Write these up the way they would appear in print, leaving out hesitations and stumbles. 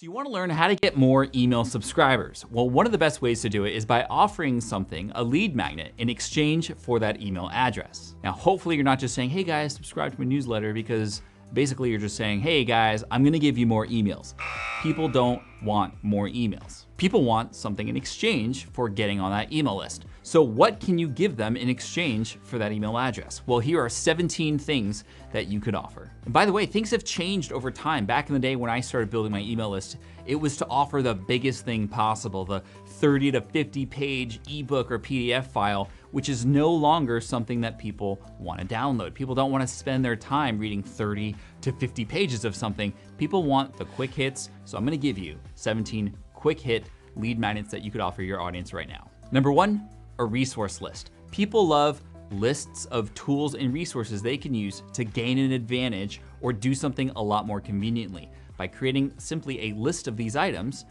So you want to learn how to get more email subscribers. Well, one of the best ways to do it is by offering something, a lead magnet, in exchange for that email address. Now, hopefully you're not just saying, hey guys, subscribe to my newsletter, because basically you're just saying, hey guys, I'm gonna give you more emails. People don't want more emails. People want something in exchange for getting on that email list. So what can you give them in exchange for that email address? Well, here are 17 things that you could offer. And by the way, things have changed over time. Back in the day when I started building my email list, it was to offer the biggest thing possible, the 30 to 50 page ebook or PDF file, which is no longer something that people want to download. People don't want to spend their time reading 30 to 50 pages of something. People want the quick hits. So I'm going to give you 17 quick hit lead magnets that you could offer your audience right now. Number one, a resource list. People love lists of tools and resources they can use to gain an advantage or do something a lot more conveniently. By creating simply a list of these items,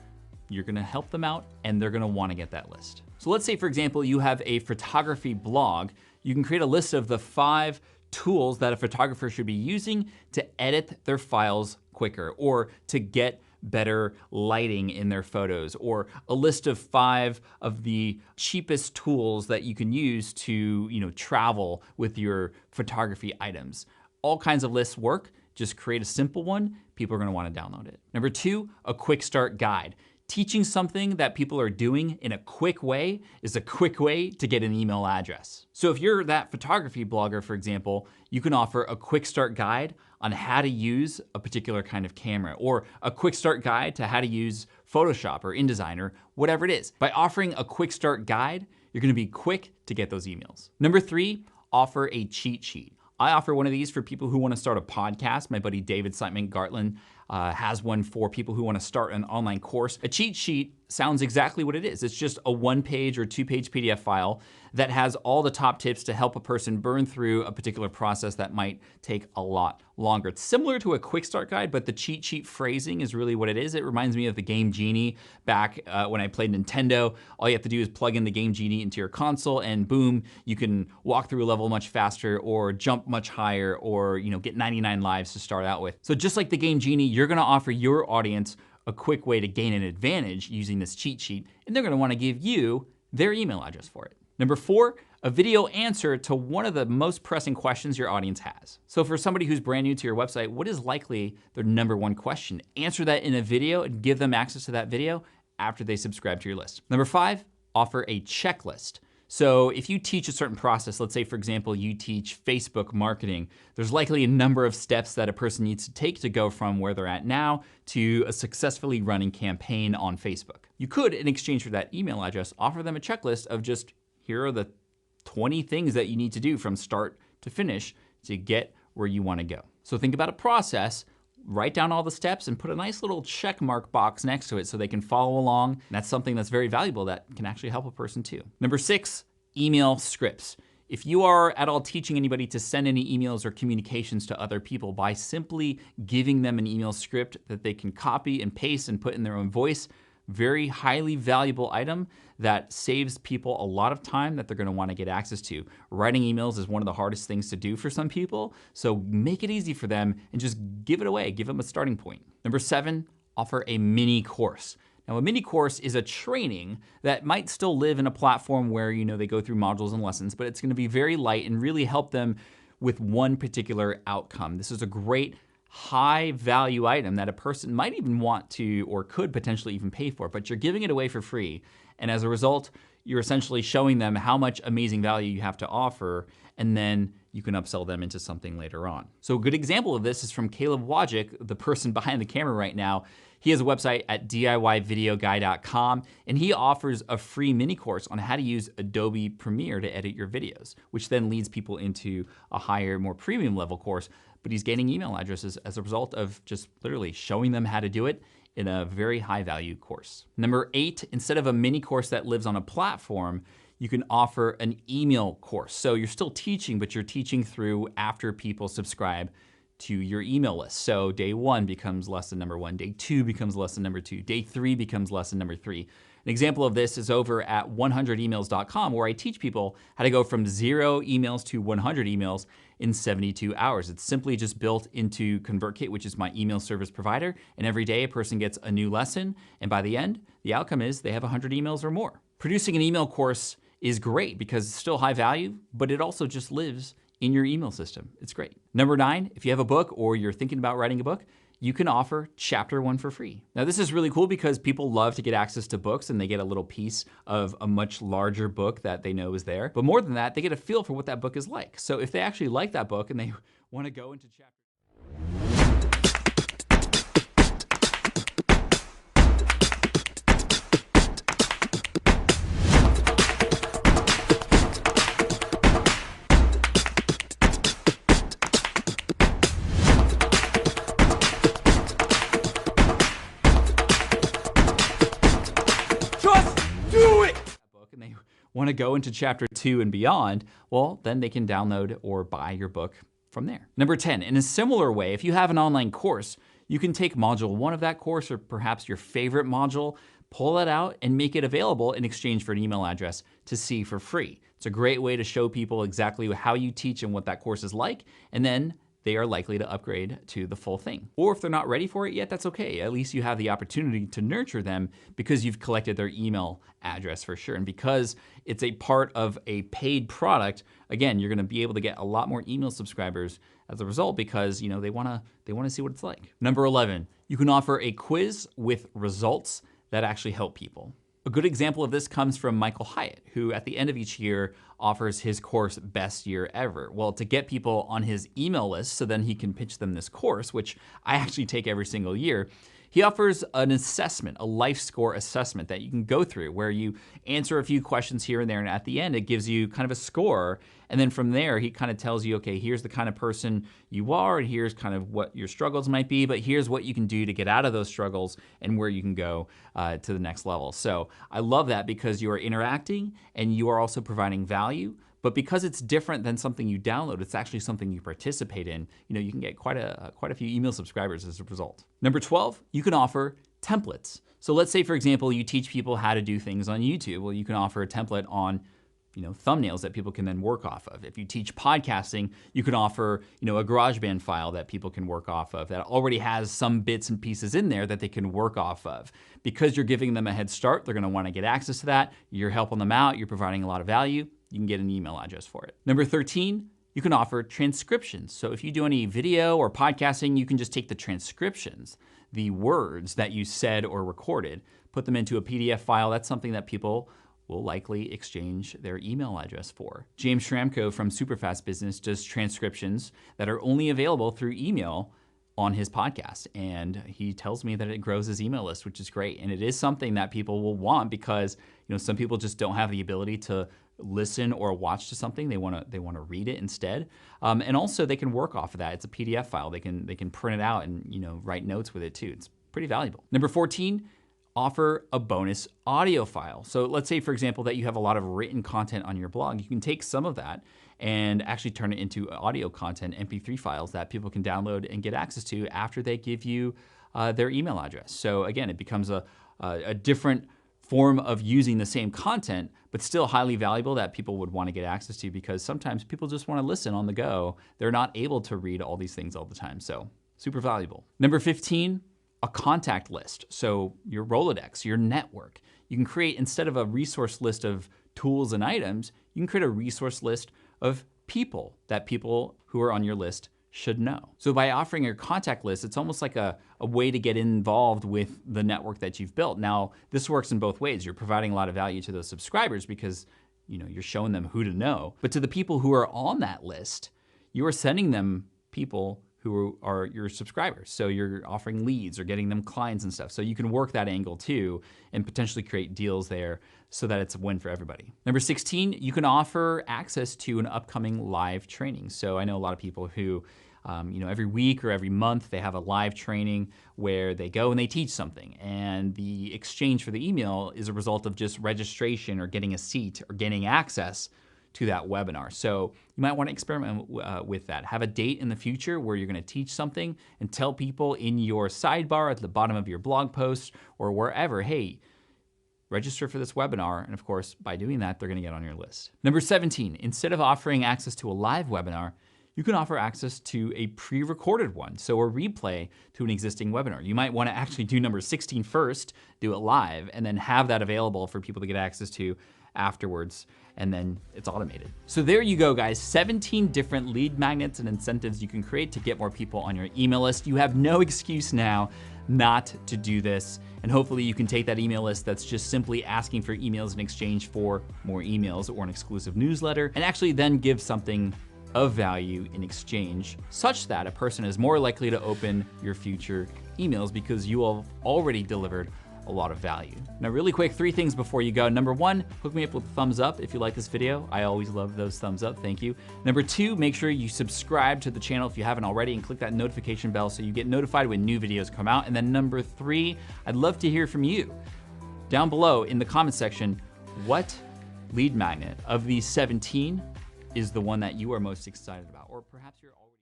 you're gonna help them out and they're gonna wanna get that list. So let's say, for example, you have a photography blog. You can create a list of the 5 tools that a photographer should be using to edit their files quicker, or to get better lighting in their photos, or a list of 5 of the cheapest tools that you can use to, travel with your photography items. All kinds of lists work. Just create a simple one. People are gonna wanna download it. Number 2, a quick start guide. Teaching something that people are doing in a quick way is a quick way to get an email address. So if you're that photography blogger, for example, you can offer a quick start guide on how to use a particular kind of camera, or a quick start guide to how to use Photoshop or InDesign or whatever it is. By offering a quick start guide, you're gonna be quick to get those emails. Number 3, offer a cheat sheet. I offer one of these for people who want to start a podcast. My buddy David Siteman Gartland has one for people who want to start an online course. A cheat sheet sounds exactly what it is. It's just a 1-page or 2-page PDF file that has all the top tips to help a person burn through a particular process that might take a lot longer. It's similar to a quick start guide, but the cheat sheet phrasing is really what it is. It reminds me of the Game Genie back when I played Nintendo. All you have to do is plug in the Game Genie into your console and boom, you can walk through a level much faster or jump much higher, or get 99 lives to start out with. So just like the Game Genie, you're gonna offer your audience a quick way to gain an advantage using this cheat sheet, and they're gonna wanna give you their email address for it. Number 4, a video answer to one of the most pressing questions your audience has. So for somebody who's brand new to your website, what is likely their number 1 question? Answer that in a video and give them access to that video after they subscribe to your list. Number 5, offer a checklist. So if you teach a certain process, let's say, for example, you teach Facebook marketing, there's likely a number of steps that a person needs to take to go from where they're at now to a successfully running campaign on Facebook. You could, in exchange for that email address, offer them a checklist of just, here are the 20 things that you need to do from start to finish to get where you want to go. So think about a process, write down all the steps, and put a nice little check mark box next to it so they can follow along. And that's something that's very valuable that can actually help a person too. Number 6, email scripts. If you are at all teaching anybody to send any emails or communications to other people, by simply giving them an email script that they can copy and paste and put in their own voice, very highly valuable item that saves people a lot of time that they're gonna wanna get access to. Writing emails is one of the hardest things to do for some people, so make it easy for them and just give it away, give them a starting point. Number 7, offer a mini course. Now, a mini course is a training that might still live in a platform where they go through modules and lessons, but it's gonna be very light and really help them with one particular outcome. This is a great high value item that a person might even want to or could potentially even pay for, but you're giving it away for free. And as a result, you're essentially showing them how much amazing value you have to offer, and then you can upsell them into something later on. So a good example of this is from Caleb Wojcik, the person behind the camera right now. He has a website at DIYvideoguy.com, and he offers a free mini course on how to use Adobe Premiere to edit your videos, which then leads people into a higher, more premium level course. But he's gaining email addresses as a result of just literally showing them how to do it in a very high value course. Number 8, instead of a mini course that lives on a platform, you can offer an email course. So you're still teaching, but you're teaching through after people subscribe to your email list. So day 1 becomes lesson number 1, day 2 becomes lesson number 2, day 3 becomes lesson number 3. An example of this is over at 100emails.com, where I teach people how to go from 0 emails to 100 emails in 72 hours. It's simply just built into ConvertKit, which is my email service provider. And every day a person gets a new lesson. And by the end, the outcome is they have 100 emails or more. Producing an email course is great because it's still high value, but it also just lives in your email system. It's great. Number 9, if you have a book or you're thinking about writing a book, you can offer chapter 1 for free. Now this is really cool because people love to get access to books and they get a little piece of a much larger book that they know is there. But more than that, they get a feel for what that book is like. So if they actually like that book and they want to go into chapter and they want to go into chapter 2 and beyond, well, then they can download or buy your book from there. Number 10, in a similar way, if you have an online course, you can take module 1 of that course or perhaps your favorite module, pull it out and make it available in exchange for an email address to see for free. It's a great way to show people exactly how you teach and what that course is like, and then they are likely to upgrade to the full thing. Or if they're not ready for it yet, that's okay. At least you have the opportunity to nurture them because you've collected their email address for sure. And because it's a part of a paid product, again, you're gonna be able to get a lot more email subscribers as a result because they wanna see what it's like. Number 11, you can offer a quiz with results that actually help people. A good example of this comes from Michael Hyatt, who at the end of each year offers his course Best Year Ever. Well, to get people on his email list so then he can pitch them this course, which I actually take every single year, he offers an assessment, a life score assessment that you can go through where you answer a few questions here and there, and at the end it gives you kind of a score, and then from there he kind of tells you, okay, here's the kind of person you are, and here's kind of what your struggles might be, but here's what you can do to get out of those struggles and where you can go to the next level. So I love that because you are interacting and you are also providing value. But because it's different than something you download, it's actually something you participate in, you can get quite a few email subscribers as a result. Number 12, you can offer templates. So let's say, for example, you teach people how to do things on YouTube. Well, you can offer a template on thumbnails that people can then work off of. If you teach podcasting, you can offer a GarageBand file that people can work off of that already has some bits and pieces in there that they can work off of. Because you're giving them a head start, they're gonna wanna get access to that. You're helping them out, you're providing a lot of value. You can get an email address for it. Number 13, you can offer transcriptions. So if you do any video or podcasting, you can just take the transcriptions, the words that you said or recorded, put them into a PDF file. That's something that people will likely exchange their email address for. James Schramko from Superfast Business does transcriptions that are only available through email on his podcast. And he tells me that it grows his email list, which is great. And it is something that people will want because some people just don't have the ability to listen or watch to something. They want to read it instead. And also they can work off of that. It's a PDF file. They can print it out and write notes with it too. It's pretty valuable. Number 14, offer a bonus audio file. So let's say, for example, that you have a lot of written content on your blog. You can take some of that and actually turn it into audio content, MP3 files that people can download and get access to after they give you their email address. So again, it becomes a different form of using the same content, but still highly valuable that people would want to get access to because sometimes people just want to listen on the go. They're not able to read all these things all the time. So super valuable. Number 15, a contact list. So your Rolodex, your network. You can create, instead of a resource list of tools and items, you can create a resource list of people that people who are on your list should know. So by offering your contact list, it's almost like a way to get involved with the network that you've built. Now, this works in both ways. You're providing a lot of value to those subscribers because you're showing them who to know. But to the people who are on that list, you are sending them people who are your subscribers. So you're offering leads or getting them clients and stuff. So you can work that angle too and potentially create deals there so that it's a win for everybody. Number 16, you can offer access to an upcoming live training. So I know a lot of people who every week or every month they have a live training where they go and they teach something, and the exchange for the email is a result of just registration or getting a seat or getting access to that webinar. So you might want to experiment with that. Have a date in the future where you're going to teach something and tell people in your sidebar at the bottom of your blog post or wherever, hey, register for this webinar, and of course, by doing that, they're gonna get on your list. Number 17, instead of offering access to a live webinar, you can offer access to a pre-recorded one, so a replay to an existing webinar. You might wanna actually do number 16 first, do it live, and then have that available for people to get access to afterwards, and then it's automated. So there you go, guys, 17 different lead magnets and incentives you can create to get more people on your email list. You have no excuse now not to do this, and hopefully you can take that email list that's just simply asking for emails in exchange for more emails or an exclusive newsletter, and actually then give something of value in exchange, such that a person is more likely to open your future emails because you have already delivered a lot of value. Now, really quick, 3 things before you go. Number 1, hook me up with a thumbs up if you like this video. I always love those thumbs up, thank you. Number 2, make sure you subscribe to the channel if you haven't already and click that notification bell so you get notified when new videos come out. And then number 3, I'd love to hear from you. Down below in the comment section, what lead magnet of these 17 is the one that you are most excited about? Or perhaps you're already